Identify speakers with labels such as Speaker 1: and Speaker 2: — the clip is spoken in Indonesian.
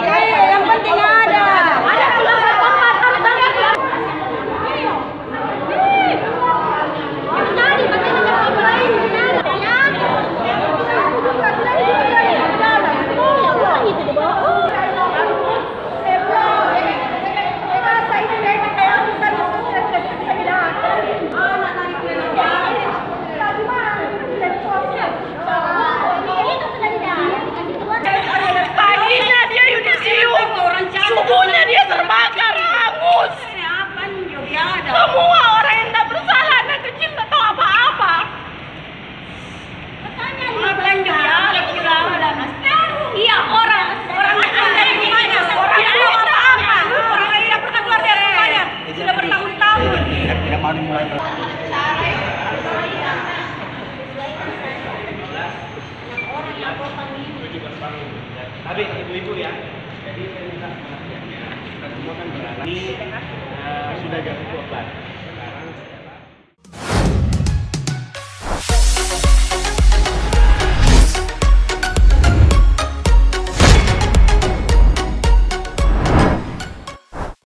Speaker 1: Yang penting ada.
Speaker 2: Tubuhnya dia terbakar, hangus. Semua orang yang tidak bersalah, anak kecil tak tahu apa-apa. Iya, orang yang dari rumahnya, orang yang tidak pernah keluar dari rumahnya, sudah bertahun-tahun.
Speaker 3: Tidak mau mulai.
Speaker 4: Tapi ibu-ibu ya, jadi saya minta perhatiannya, kita semua kan berani sudah jam 12.